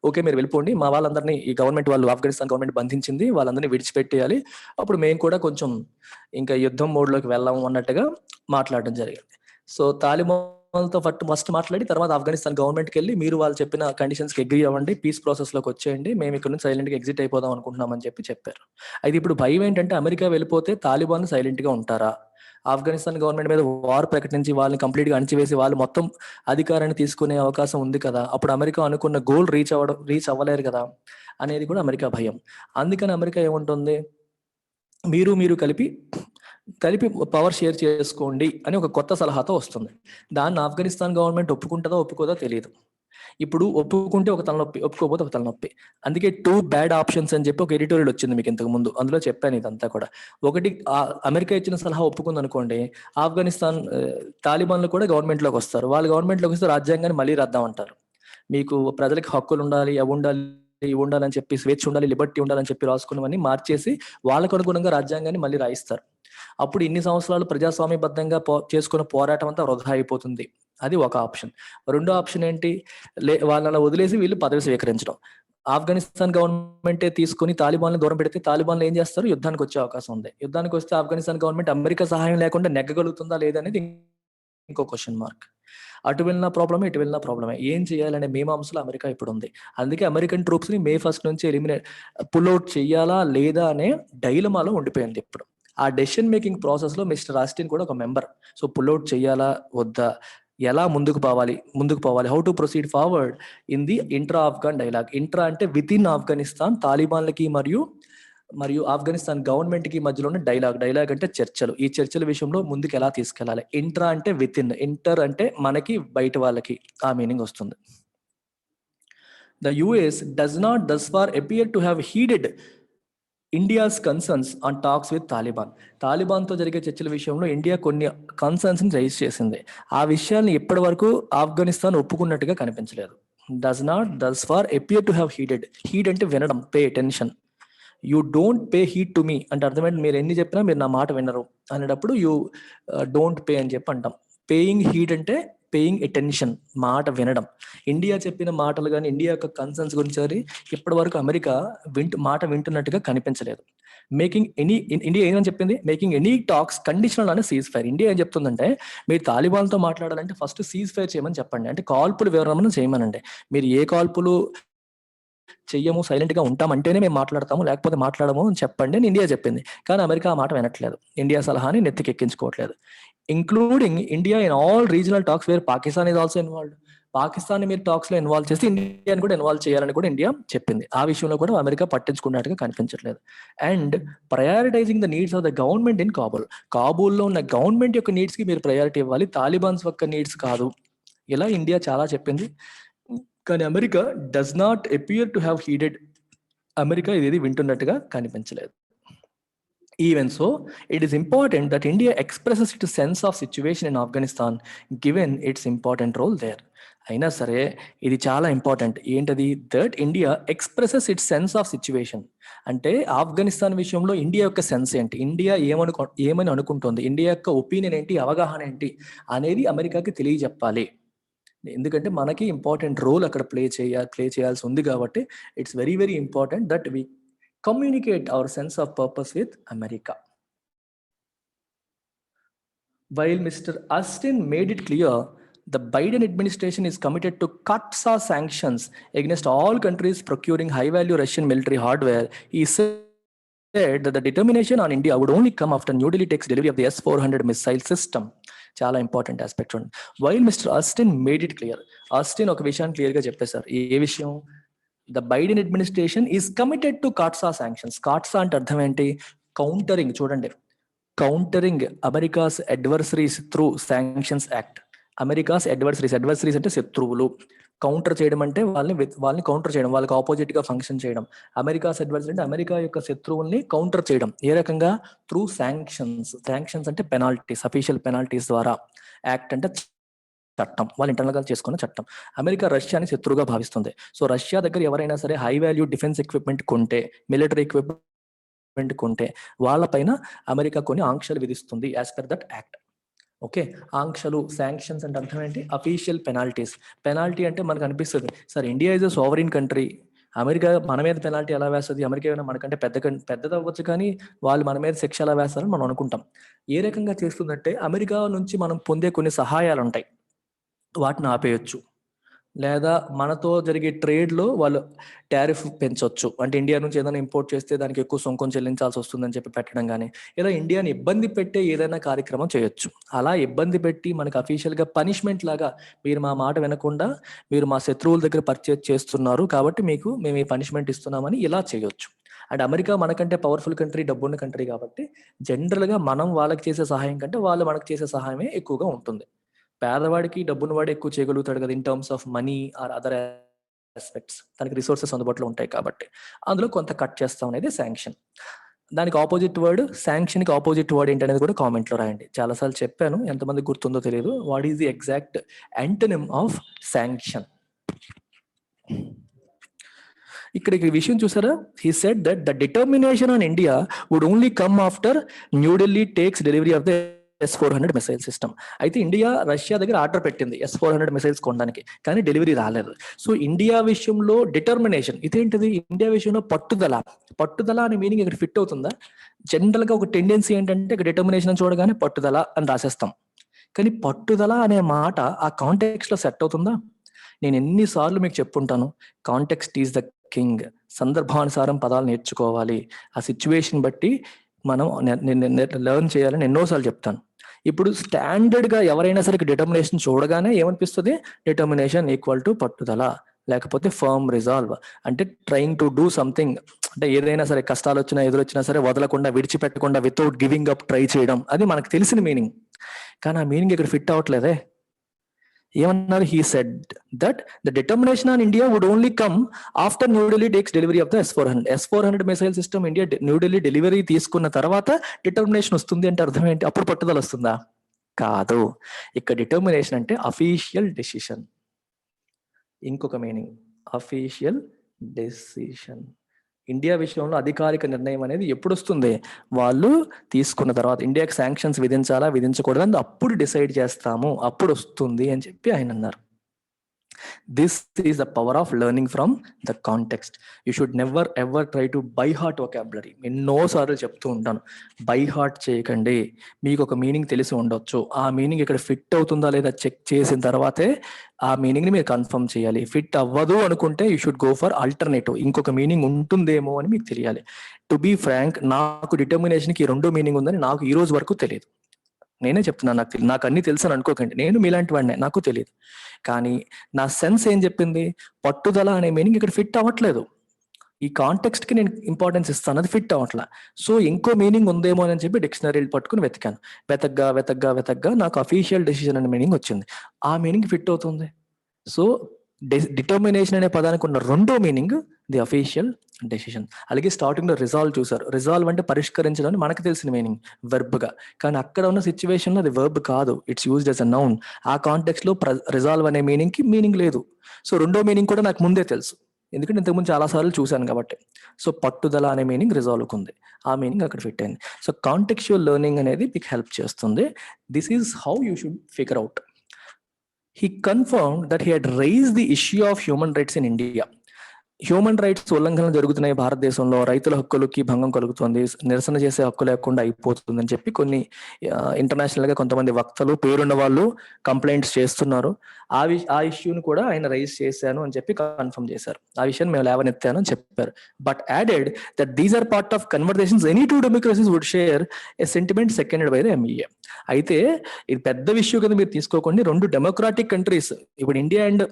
ఓకే మీరు వెళ్ళిపోండి, మా వాళ్ళందరినీ ఈ గవర్నమెంట్ వాళ్ళు, ఆఫ్ఘనిస్తాన్ గవర్నమెంట్ బంధించింది, వాళ్ళందరినీ విడిచిపెట్టేయాలి, అప్పుడు మేము కూడా కొంచెం ఇంకా యుద్ధం మోడ్లోకి వెళ్ళాము అన్నట్టుగా మాట్లాడడం జరిగింది. సో తాలిబాన్లతో ఫస్ట్ మాట్లాడి తర్వాత ఆఫ్ఘనిస్తాన్ గవర్నమెంట్కి వెళ్ళి మీరు వాళ్ళు చెప్పిన కండిషన్స్కి అగ్రీ అవ్వండి, పీస్ ప్రాసెస్లోకి వచ్చేయండి, మేము ఇక్కడ నుంచి సైలెంట్గా ఎగ్జిట్ అయిపోదాం అనుకుంటున్నామని చెప్పారు. అయితే ఇప్పుడు భయం ఏంటంటే, అమెరికా వెళ్ళిపోతే తాలిబాన్లు సైలెంట్గా ఉంటారా, ఆఫ్ఘనిస్తాన్ గవర్నమెంట్ మీద వార్ ప్రకటించి వాళ్ళని కంప్లీట్గా అణచివేసి వాళ్ళు మొత్తం అధికారాన్ని తీసుకునే అవకాశం ఉంది కదా, అప్పుడు అమెరికా అనుకున్న గోల్ రీచ్ అవ్వలేరు కదా అనేది కూడా అమెరికా భయం. అందుకని అమెరికా ఏముంటుంది, మీరు కలిపి పవర్ షేర్ చేసుకోండి అని ఒక కొత్త సలహాతో వస్తుంది. దాన్ని ఆఫ్ఘనిస్తాన్ గవర్నమెంట్ ఒప్పుకుంటుందో ఒప్పుకోదో తెలియదు. ఇప్పుడు ఒప్పుకుంటే ఒక తలనొప్పి, ఒప్పుకోకపోతే ఒక తలనొప్పి. అందుకే 2 బ్యాడ్ ఆప్షన్స్ అని చెప్పి ఒక ఎడిటోరియల్ వచ్చింది మీకు ఇంతకు ముందు, అందులో చెప్పాను ఇదంతా కూడా. ఒకటి, అమెరికా ఇచ్చిన సలహా ఒప్పుకుంది అనుకోండి, ఆఫ్ఘనిస్తాన్ తాలిబాన్లు కూడా గవర్నమెంట్లోకి వస్తారు. వాళ్ళు గవర్నమెంట్లోకి వస్తే రాజ్యాంగాన్ని మళ్ళీ రద్దామంటారు. మీకు ప్రజలకు హక్కులు ఉండాలి, అవి ఉండాలి, ఇవి ఉండాలని చెప్పి, స్వేచ్ఛ ఉండాలి, లిబర్టీ ఉండాలని చెప్పి రాసుకున్నవన్నీ మార్చేసి వాళ్ళకు అనుగుణంగా రాజ్యాంగాన్ని మళ్ళీ రాయిస్తారు. అప్పుడు ఇన్ని సంవత్సరాలు ప్రజాస్వామ్యబద్ధంగా చేసుకున్న పోరాటం అంతా వృధా అయిపోతుంది. అది ఒక ఆప్షన్. రెండో ఆప్షన్ ఏంటి, వాళ్ళని వదిలేసి వీళ్ళు పదవి స్వీకరించడం. ఆఫ్ఘనిస్తాన్ గవర్నమెంటే తీసుకుని తాలిబాన్లు దూరం పెడితే తాలిబాన్లు ఏం చేస్తారు, యుద్ధానికి వచ్చే అవకాశం ఉంది. యుద్ధానికి వస్తే ఆఫ్ఘనిస్తాన్ గవర్నమెంట్ అమెరికా సహాయం లేకుండా నెగ్గగలుగుతుందా లేదనేది ఇంకో క్వశ్చన్ మార్క్. అటు వెళ్ళిన ప్రాబ్లమే, ఇటు వెళ్ళిన ప్రాబ్లమే. ఏం చేయాలనే మీమాంసలో అమెరికా ఇప్పుడు ఉంది. అందుకే అమెరికన్ ట్రూప్స్ ని May 1st నుంచి పుల్అవుట్ చెయ్యాలా లేదా అనే డైలమాలో ఉండిపోయింది ఇప్పుడు. ఆ డెసిషన్ మేకింగ్ ప్రాసెస్ లో మిస్టర్ ఆస్టిన్ కూడా ఒక మెంబర్. సో పుల్అవుట్ చెయ్యాలా వద్దా, ఎలా ముందుకు పోవాలి, how to proceed forward in the intra Afghan dialogue. Intra అంటే విత్ ఇన్ ఆఫ్ఘనిస్తాన్, తాలిబాన్లకి మరియు ఆఫ్ఘనిస్తాన్ గవర్నమెంట్ కి మధ్యలో ఉన్న డైలాగ్ అంటే చర్చలు. ఈ చర్చల విషయంలో ముందుకు ఎలా తీసుకెళ్లాలి. ఇంట్రా అంటే విత్ ఇన్, ఇంటర్ అంటే మనకి, బయట వాళ్ళకి, ఆ మీనింగ్ వస్తుంది. The US does not thus far appear to have heeded India's concerns on talks with తాలిబాన్తో జరిగే చర్చల విషయంలో ఇండియా కొన్ని కన్సర్న్స్ ని రైజ్ చేసింది. ఆ విషయాన్ని ఇప్పటి వరకు ఆఫ్ఘనిస్తాన్ ఒప్పుకున్నట్టుగా కనిపించలేదు. Does not thus far appear to have heed అంటే వినడం, pay attention. You don't pay heed to me అంటే అర్థమైంది, మీరు ఎన్ని చెప్పినా మీరు నా మాట వినరు అనేటప్పుడు యూ డోంట్ పే అని చెప్పి అంటాం. పేయింగ్ హీడ్ అంటే పేయింగ్ అటెన్షన్, మాట వినడం. ఇండియా చెప్పిన మాటలు కానీ, ఇండియా యొక్క కన్సర్న్స్ గురించి ఇప్పటి వరకు అమెరికా మాట వింటున్నట్టుగా కనిపించలేదు. ఇండియా ఏమని చెప్పింది, మేకింగ్ ఎనీ టాక్స్ కండిషనల్ అనే సీజ్ ఫైర్. ఇండియా ఏం చెప్తుందంటే, మీరు తాలిబాన్తో మాట్లాడాలంటే ఫస్ట్ సీజ్ ఫైర్ చేయమని చెప్పండి, అంటే కాల్పులు వివరణ చేయమనండి. మీరు ఏ కాల్పులు చెయ్యము, సైలెంట్ గా ఉంటామంటేనే మేము మాట్లాడతాము, లేకపోతే మాట్లాడము అని చెప్పండి అని ఇండియా చెప్పింది. కానీ అమెరికా ఆ మాట వినట్లేదు, ఇండియా సలహాని నెత్తికెక్కించుకోవట్లేదు. Including India in all regional talks where Pakistan is also involved. Pakistan మీరు టాక్స్ లో ఇన్వాల్వ్ చేస్తే ఇండియాని కూడా ఇన్వాల్వ్ చేయాలని కూడా ఇండియా చెప్పింది. ఆ విషయంలో కూడా అమెరికా పట్టించుకున్నట్టుగా కనిపించట్లేదు. And prioritising the needs of the government in Kabul. కాబూల్లో ఉన్న గవర్నమెంట్ యొక్క నీడ్స్ కి మీరు ప్రయారిటీ ఇవ్వాలి, తాలిబాన్స్ యొక్క నీడ్స్ కాదు. ఇలా ఇండియా చాలా చెప్పింది. కానీ America does not appear to have heeded. America ఇదేది వింటున్నట్టుగా కనిపించలేదు. Even so, it is important that India expresses its sense of situation in Afghanistan given its important role there. అయినా సరే ఇది చాలా ఇంపార్టెంట్. ఏంటది? That India expresses it's sense of situation. అంటే ఆఫ్ఘనిస్తాన్ విషయంలో India యొక్క సెన్స్ ఏంటి, ఇండియా ఏమని అనుకుంటుంది, ఇండియా యొక్క ఒపీనియన్ ఏంటి, అవగాహన ఏంటి అనేది అమెరికాకి తెలియజెప్పాలి. ఎందుకంటే మనకి ఇంపార్టెంట్ రోల్ అక్కడ ప్లే చేయాల్సి ఉంది కాబట్టి it's very very important that we communicate our sense of purpose with America. While Mr. Austin made it clear the Biden administration is committed to cut sanctions against all countries procuring high-value Russian military hardware, he said that the determination on India would only come after New Delhi takes delivery of the S-400 missile system. చాలా important aspect ఉంది. While Mister Austin made it clear. Austin ఒక విషయాన్ని clear గా చెప్పేశారు. ఏ విషయం? The Biden administration is committed to CAATSA sanctions. CAATSA అంటే అర్థం ఏంటి? కౌంటరింగ్. చూడండి, countering America's adversaries through sanctions act. America's adversaries అంటే శత్రువులు. కౌంటర్ చేయడం అంటే వాళ్ళని కౌంటర్ చేయడం, వాళ్ళకి ఆపోజిట్ గా ఫంక్షన్ చేయడం. అమెరికాస్ అడ్వర్సరీ అంటే అమెరికా యొక్క శత్రువుల్ని కౌంటర్ చేయడం. ఏ రకంగా? త్రూ శాంక్షన్స్ అంటే పెనాల్టీస్, అఫీషియల్ పెనాల్టీస్ ద్వారా. యాక్ట్ అంటే చట్టం, వాళ్ళు ఇంటర్నల్ గా చేసుకున్న చట్టం. అమెరికా రష్యాని శత్రువుగా భావిస్తుంది. సో రష్యా దగ్గర ఎవరైనా సరే హై వాల్యూ డిఫెన్స్ ఎక్విప్మెంట్ కొంటే, మిలిటరీ ఎక్విప్మెంట్ కొంటే వాళ్ళపైన అమెరికా కొన్ని ఆంక్షలు విధిస్తుంది as per that act. Okay, ఆంక్షలు, శాంక్షన్స్ అంటే అర్థం ఏంటి? Official penalties. పెనాల్టీ అంటే మనకు అనిపిస్తుంది sir India is a sovereign country, America మన మీద పెనాల్టీ ఎలా వేస్తుంది, అమెరికా ఏమైనా మనకంటే పెద్దది అవ్వచ్చు కానీ వాళ్ళు మన మీద శిక్ష ఎలా వేస్తారని మనం అనుకుంటాం. ఏ రకంగా చేస్తుందంటే అమెరికా నుంచి మనం పొందే కొన్ని సహాయాలు ఉంటాయి, వాటిని ఆపేయచ్చు. లేదా మనతో జరిగే ట్రేడ్లో వాళ్ళు టారిఫ్ పెంచవచ్చు. అంటే ఇండియా నుంచి ఏదైనా ఇంపోర్ట్ చేస్తే దానికి ఎక్కువ సుంకం చెల్లించాల్సి వస్తుందని చెప్పి పెట్టడం కానీ, లేదా ఇండియాని ఇబ్బంది పెట్టే ఏదైనా కార్యక్రమం చేయొచ్చు. అలా ఇబ్బంది పెట్టి మనకి అఫీషియల్గా పనిష్మెంట్ లాగా మీరు మా మాట వినకుండా మీరు మా శత్రువుల దగ్గర పర్చేజ్ చేస్తున్నారు కాబట్టి మేము ఈ పనిష్మెంట్ ఇస్తున్నామని ఇలా చేయొచ్చు. అండ్ అమెరికా మనకంటే పవర్ఫుల్ కంట్రీ, డబ్బున్న కంట్రీ కాబట్టి జనరల్గా మనం వాళ్ళకి చేసే సహాయం కంటే వాళ్ళు మనకు చేసే సహాయమే ఎక్కువగా ఉంటుంది. పేదవాడికి డబ్బున్నవాడు ఎక్కువ చేయగలుగుతాడు కదా in terms of money are other aspects. తనకి రిసోర్సెస్ అందుబాటులో ఉంటాయి కాబట్టి అందులో కొంత కట్ చేస్తాం అనేది శాంక్షన్. దానికి ఆపోజిట్ వర్డ్, శాంక్షన్ కి ఆపోజిట్ వర్డ్ ఏంటనేది కూడా కామెంట్ లో రాయండి. చాలాసార్లు చెప్పాను, ఎంతమంది గుర్తుందో తెలియదు. What is the exact antonym of sanction? ఇక్కడ ఈ విషయం చూసారా? He said that the determination on India would only come after New Delhi takes delivery of the S-400 missile system. అయితే ఇండియా రష్యా దగ్గర ఆర్డర్ పెట్టింది S-400 మిసైల్స్ కొనడానికి, కానీ డెలివరీ రాలేదు. సో ఇండియా విషయంలో డిటర్మినేషన్ ఇదేంటిది? ఇండియా విషయంలో పట్టుదల అనే మీనింగ్ ఇక్కడ ఫిట్ అవుతుందా? జనరల్ గా ఒక టెండెన్సీ ఏంటంటే ఇక్కడ డిటర్మినేషన్ చూడగానే పట్టుదల అని రాసేస్తాం. కానీ పట్టుదల అనే మాట ఆ కాంటెక్స్ట్ లో సెట్ అవుతుందా? నేను ఎన్నిసార్లు మీకు చెప్పుంటాను, కాంటెక్స్ట్ ఈజ్ ద కింగ్. సందర్భానుసారం పదాలు నేర్చుకోవాలి, ఆ సిచ్యువేషన్ బట్టి మనం లెర్న్ చేయాలని ఎన్నోసార్లు చెప్తాను. ఇప్పుడు స్టాండర్డ్ గా ఎవరైనా సరే డిటర్మినేషన్ చూడగానే ఏమనిపిస్తుంది? డిటర్మినేషన్ ఈక్వల్ టు పట్టుదల, లేకపోతే ఫర్మ్ రిజాల్వ్. అంటే ట్రైయింగ్ టు డూ సంథింగ్, అంటే ఏదైనా సరే కష్టాలు వచ్చినా ఎదురొచ్చినా సరే వదలకుండా, విడిచిపెట్టకుండా, వితౌట్ గివింగ్ అప్ ట్రై చేయడం, అది మనకు తెలిసిన మీనింగ్. కానీ ఆ మీనింగ్ ఇక్కడ ఫిట్ అవ్వట్లేదే. ఏమన్నారు? He said that the determination on India would only come after New Delhi takes delivery of the S-400 missile system. India New Delhi delivery తీసుకున్న తర్వాత డిటర్మినేషన్ వస్తుంది అంటే అర్థం ఏంటి? అప్పుడు పట్టుదల వస్తుందా? కాదు. ఇక్కడ డిటర్మినేషన్ అంటే అఫీషియల్ డెసిషన్. ఇంకొక మీనింగ్ అఫీషియల్ డెసిషన్. ఇండియా విషయంలో అధికారిక నిర్ణయం అనేది ఎప్పుడు వస్తుంది? వాళ్ళు తీసుకున్న తర్వాత. ఇండియాకి శాంక్షన్స్ విధించాలా విధించకూడదని అప్పుడు డిసైడ్ చేస్తాము, అప్పుడు వస్తుంది అని చెప్పి ఆయన అన్నారు. This is the power of learning from the context. You should never ever try to by heart vocabulary. ఎన్నోసార్లు చెప్తూ ఉంటాను, బై హార్ట్ చేయకండి. మీకు ఒక మీనింగ్ తెలిసి ఉండొచ్చు, ఆ మీనింగ్ ఇక్కడ ఫిట్ అవుతుందా లేదా చెక్ చేసిన తర్వాతే ఆ మీనింగ్ ని మీరు కన్ఫర్మ్ చేయాలి. ఫిట్ అవ్వదు అనుకుంటే you should go for alternative, ఇంకొక మీనింగ్ ఉంటుందేమో అని మీకు తెలియాలి. టు బీ ఫ్రాంక్, నాకు డిటర్మినేషన్ కి రెండు మీనింగ్ ఉందని నాకు ఈ రోజు వరకు తెలియదు. నేనే చెప్తున్నాను, నాకు అన్ని తెలుసు అని అనుకోకండి. నేను మీలాంటి వాడినే, నాకు తెలియదు. కానీ నా సెన్స్ ఏం చెప్పింది, పట్టుదల అనే మీనింగ్ ఇక్కడ ఫిట్ అవ్వట్లేదు. ఈ కాంటెక్స్ట్ కి నేను ఇంపార్టెన్స్ ఇస్తాను, అది ఫిట్ అవ్వట్లా. సో ఇంకో మీనింగ్ ఉందేమో అని చెప్పి డిక్షనరీలు పట్టుకుని వెతికాను. వెతగ్గా నాకు అఫీషియల్ డెసిషన్ అనే మీనింగ్ వచ్చింది. ఆ మీనింగ్ ఫిట్ అవుతుంది. సో డిటర్మినేషన్ అనే పదానికి ఉన్న రెండో మీనింగ్ ది అఫీషియల్ డెసిషన్. అలాగే స్టార్టింగ్ లో రిజాల్వ్ చూసారు. రిజాల్వ్ అంటే పరిష్కరించడం మనకు తెలిసిన మీనింగ్ వెర్బ్ గా, కానీ అక్కడ ఉన్న సిచ్యువేషన్ లో అది వెర్బ్ కాదు, it's used yes a noun. ఆ కాంటెక్స్ట్ లో రిజాల్వ్ అనే మీనింగ్ కి మీనింగ్ లేదు. సో రెండో మీనింగ్ కూడా నాకు ముందే తెలుసు, ఎందుకంటే ఇంతకుముందు చాలా సార్లు చూశాను కాబట్టి. సో పట్టుదల అనే మీనింగ్ రిజాల్వ్ ఉంది, ఆ మీనింగ్ అక్కడ ఫిట్ అయింది. సో కాంటెక్చువల్ లెర్నింగ్ అనేది మీకు హెల్ప్ చేస్తుంది. This is how you should figure out. He confirmed that he had raised the issue of human rights in India. Human rights ఉల్లంఘనలు జరుగుతున్నాయి భారతదేశంలో, రైతుల హక్కులకి భంగం కలుగుతుంది, నిరసన చేసే హక్కు లేకుండా అయిపోతుందని చెప్పి కొన్ని ఇంటర్నేషనల్ గా కొంతమంది వక్తలు, పేరున్న వాళ్ళు కంప్లైంట్స్ చేస్తున్నారు. ఆ ఇష్యూని కూడా ఆయన రైజ్ చేశాను అని చెప్పి కన్ఫర్మ్ చేశారు. ఆ విషయం మేము లేవనెత్తాను అని చెప్పారు. But added that these are part of conversations any two democracies would share a sentiment seconded by the MEA. అయితే ఇది పెద్ద ఇష్యూ కింద మీరు తీసుకోకండి. రెండు డెమోక్రాటిక్ కంట్రీస్, ఇప్పుడు ఇండియా అండ్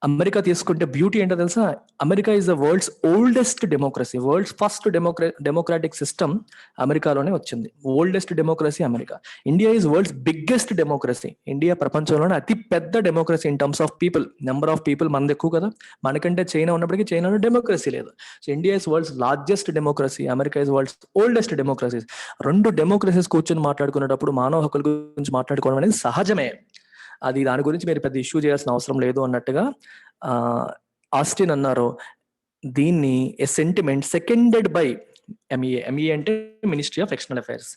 అమెరికా తీసుకుంటే బ్యూటీ ఏంటో తెలుసా, America is the world's oldest democracy. World's first democratic system అమెరికాలోనే వచ్చింది. Oldest democracy America. India is world's biggest democracy. India ప్రపంచంలోనే అతి పెద్ద democracy in terms of people, number of people మనది ఎక్కువ కదా. మనకంటే చైనా ఉన్నప్పటికీ చైనాలో డెమోక్రసీ లేదు. So India is world's largest democracy, America is world's oldest democracies. రెండు డెమోక్రసీస్ కూర్చొని మాట్లాడుకునేటప్పుడు మానవ హక్కుల గురించి మాట్లాడుకోవడం అనేది సహజమే. అది దాని గురించి మీరు పెద్ద ఇష్యూ చేయాల్సిన అవసరం లేదు అన్నట్టుగా ఆస్టిన్ అన్నారు. దీన్ని a sentiment seconded by MEA. MEA అంటే మినిస్ట్రీ ఆఫ్ ఎక్స్టర్నల్ అఫైర్స్,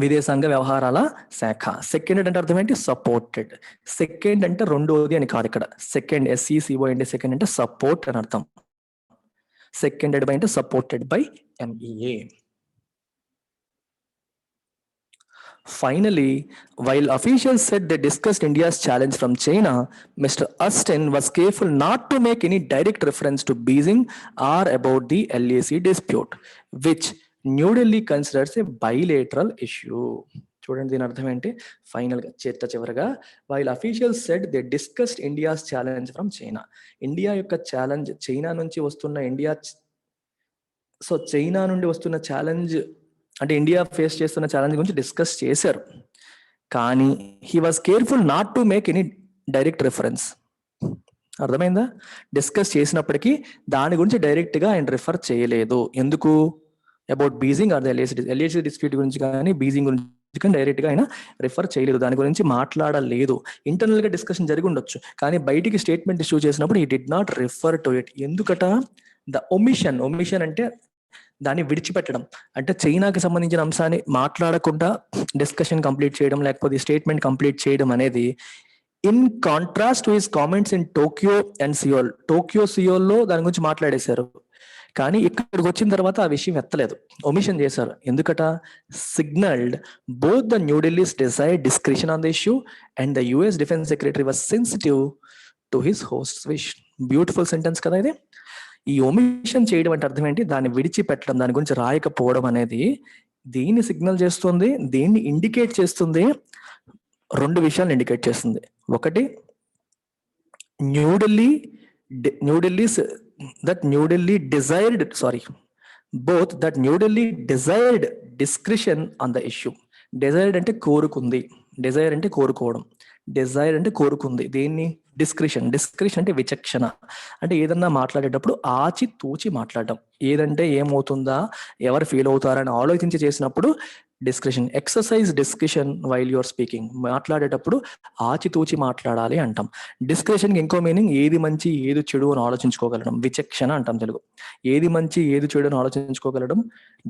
విదేశాంగ వ్యవహారాల శాఖ. సెకండెడ్ అంటే అర్థం ఏంటి, సపోర్టెడ్. సెకండ్ అంటే రెండోది అని కాదు ఇక్కడ. సెకండ్ ఎస్ఈసిఓ అంటే సెకండ్ అంటే సపోర్ట్ అని అర్థం. సెకండెడ్ బై అంటే supported by MEA. Finally, while officials said they discussed India's challenge from China, Mr. Austin was careful not to make any direct reference to Beijing or about the LAC dispute, which New Delhi considers a bilateral issue. చూడండి దీని అర్థం ఏంటి, final గా చివరగా while officials said they discussed India's challenge from China. India యొక్క challenge, China నుంచి వస్తున్న China నుండి వస్తున్న ఛాలెంజ్ అంటే ఇండియా ఫేస్ చేస్తున్న ఛాలెంజ్ గురించి డిస్కస్ చేశారు. కానీ he was careful not to make any direct reference. అర్థమైందా? డిస్కస్ చేసినప్పటికీ దాని గురించి డైరెక్ట్ గా ఆయన రిఫర్ చేయలేదు. ఎందుకు? About Beijing or the LAC dispute గురించి కానీ బీజింగ్ గురించి కానీ డైరెక్ట్ గా ఆయన రిఫర్ చేయలేదు, దాని గురించి మాట్లాడలేదు. ఇంటర్నల్ గా డిస్కషన్ జరిగి ఉండొచ్చు, కానీ బయటికి స్టేట్మెంట్ ఇష్యూ చేసినప్పుడు he did not refer to it. ఎందుకట? ద ఒమిషన్ అంటే దాన్ని విడిచిపెట్టడం. అంటే చైనాకి సంబంధించిన అంశాన్ని మాట్లాడకుండా డిస్కషన్ కంప్లీట్ చేయడం, లేకపోతే స్టేట్మెంట్ కంప్లీట్ చేయడం అనేది in contrast to his comments in Tokyo and Seoul. Tokyo, సియోల్లో దాని గురించి మాట్లాడేశారు, కానీ ఇక్కడికి వచ్చిన తర్వాత ఆ విషయం ఎత్తలేదు, ఒమిషన్ చేశారు. ఎందుకట? Signalled both the New Delhi's desired discretion on the issue and the US defence secretary was sensitive to his host wish. Beautiful sentence కదా ఇది. ఈ ఒమిషన్ చేయడం అంటే అర్థం ఏంటి? దాన్ని విడిచిపెట్టడం, దాని గురించి రాయకపోవడం అనేది దీన్ని సిగ్నల్ చేస్తుంది, దీన్ని ఇండికేట్ చేస్తుంది. రెండు విషయాలు ఇండికేట్ చేస్తుంది. ఒకటి, New Delhi desired discretion on the issue. Desired అంటే కోరుకుంది, డిజైర్ అంటే కోరుకోవడం, డిజైర్ అంటే కోరుకుంది. దేన్ని? డిస్క్రిషన్ అంటే విచక్షణ. అంటే ఏదన్నా మాట్లాడేటప్పుడు ఆచి తూచి మాట్లాడటం. ఏదంటే ఏమవుతుందా, ఎవరు ఫీల్ అవుతారని ఆలోచించి చేసినప్పుడు discretion. Exercise discussion while your speaking. మాట్లాడేటప్పుడు ఆచితూచి మాట్లాడాలి అంటాం. డిస్కషన్కి ఇంకో మీనింగ్ ఏది మంచి ఏది చెడు అని ఆలోచించుకోగలడం, విచక్షణ అంటాం తెలుగు. ఏది మంచి ఏది చెడు అని ఆలోచించుకోగలడం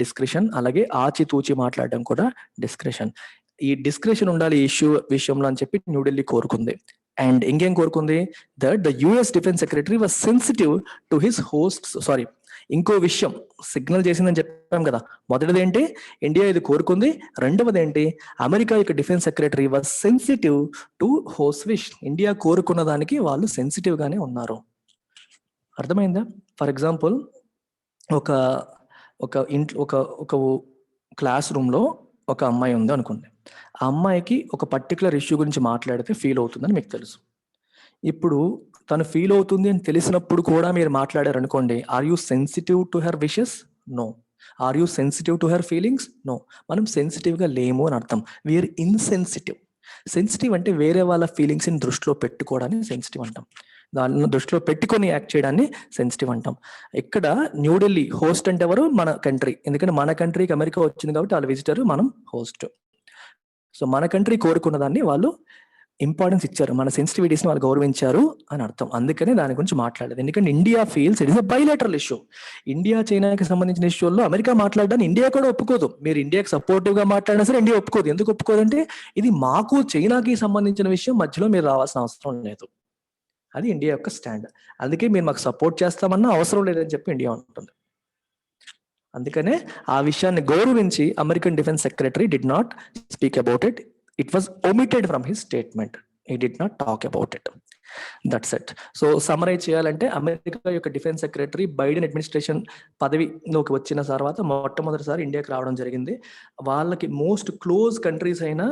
డిస్క్రిషన్. అలాగే ఆచితూచి మాట్లాడడం కూడా డిస్క్రిషన్. ఈ డిస్క్రిషన్ ఉండాలి ఈ ఇష్యూ విషయంలో అని చెప్పి న్యూఢిల్లీ కోరుకుంది. అండ్ ఇంకేం కోరుకుంది? That the US defence secretary was sensitive to his ఇంకో విషయం సిగ్నల్ చేసిందని చెప్పాం కదా. మొదటిది ఏంటి? ఇండియా ఇది కోరుకుంది. రెండవది ఏంటి? అమెరికా యొక్క defence secretary was sensitive to host wish. India కోరుకున్న దానికి వాళ్ళు సెన్సిటివ్ గానే ఉన్నారు. అర్థమైందా? ఫర్ ఎగ్జాంపుల్, ఒక క్లాస్ రూమ్ లో ఒక అమ్మాయి ఉంది అనుకోండి. ఆ అమ్మాయికి ఒక పర్టికులర్ ఇష్యూ గురించి మాట్లాడితే ఫీల్ అవుతుందని మీకు తెలుసు. ఇప్పుడు తను ఫీల్ అవుతుంది అని తెలిసినప్పుడు కూడా మీరు మాట్లాడారు అనుకోండి, are you sensitive to her wishes? No. Are you sensitive to her feelings? No. మనం సెన్సిటివ్గా లేము అని అర్థం. We are insensitive. సెన్సిటివ్ అంటే వేరే వాళ్ళ ఫీలింగ్స్ని దృష్టిలో పెట్టుకోవడాన్ని సెన్సిటివ్ అంటాం. దాన్ని దృష్టిలో పెట్టుకొని యాక్ట్ చేయడాన్ని సెన్సిటివ్ అంటాం. ఇక్కడ న్యూఢిల్లీ హోస్ట్ అంటే ఎవరు? మన కంట్రీ. ఎందుకంటే మన కంట్రీకి అమెరికా వచ్చింది కాబట్టి వాళ్ళు విజిటర్, మనం హోస్ట్. సో మన కంట్రీ కోరుకున్న దాన్ని వాళ్ళు ఇంపార్టెన్స్ ఇచ్చారు, మన సెన్సిటివిటీస్ని వాళ్ళు గౌరవించారు అని అర్థం. అందుకనే దాని గురించి మాట్లాడలేదు. ఎందుకంటే India feels it is a bilateral issue. India చైనాకి సంబంధించిన ఇష్యూల్లో అమెరికా మాట్లాడడానికి ఇండియా కూడా ఒప్పుకోదు. మీరు ఇండియాకి సపోర్టివ్ గా మాట్లాడినా సరే ఇండియా ఒప్పుకోదు. ఎందుకు ఒప్పుకోదంటే ఇది మాకు చైనాకి సంబంధించిన విషయం, మధ్యలో మీరు రావాల్సిన అవసరం లేదు. అది ఇండియా యొక్క స్టాండ్. అందుకే మీరు మాకు సపోర్ట్ చేస్తామన్నా అవసరం లేదని చెప్పి ఇండియా ఉంటుంది. అందుకనే ఆ విషయాన్ని గౌరవించి American defence secretary did not speak about it. It was omitted from his statement. He did not talk about it. That's it. So summarise చేయాలంటే అమెరికా యొక్క డిఫెన్స్ సెక్రటరీ బైడెన్ అడ్మినిస్ట్రేషన్ పదవిలోకి వచ్చిన తర్వాత మొట్టమొదటిసారి ఇండియాకి రావడం జరిగింది. వాళ్ళకి మోస్ట్ క్లోజ్ కంట్రీస్ అయిన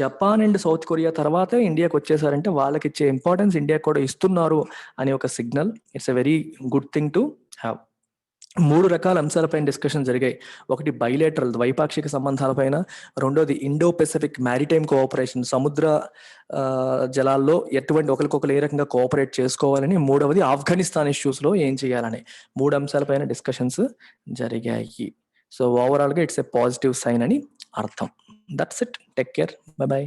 జపాన్ అండ్ సౌత్ కొరియా తర్వాత ఇండియాకి వచ్చేసారంటే వాళ్ళకి ఇచ్చే ఇంపార్టెన్స్ ఇండియా కూడా ఇస్తున్నారు అని ఒక signal. It's a very good thing to have. 3 రకాల అంశాలపైన డిస్కషన్ జరిగాయి. ఒకటి బైలేటరల్ ద్వైపాక్షిక సంబంధాలపైన, రెండోది ఇండో పెసిఫిక్ మ్యారిటైమ్ కోఆపరేషన్ సముద్ర జలాల్లో ఎటువంటి ఒకరికొకరు ఏ రకంగా కోఆపరేట్ చేసుకోవాలని, మూడవది ఆఫ్ఘనిస్తాన్ ఇష్యూస్ లో ఏం చేయాలని 3 అంశాలపైన డిస్కషన్స్ జరిగాయి. సో ఓవరాల్ గా ఇట్స్ ఎ పాజిటివ్ సైన్ అని అర్థం. That's it. Take care. By by.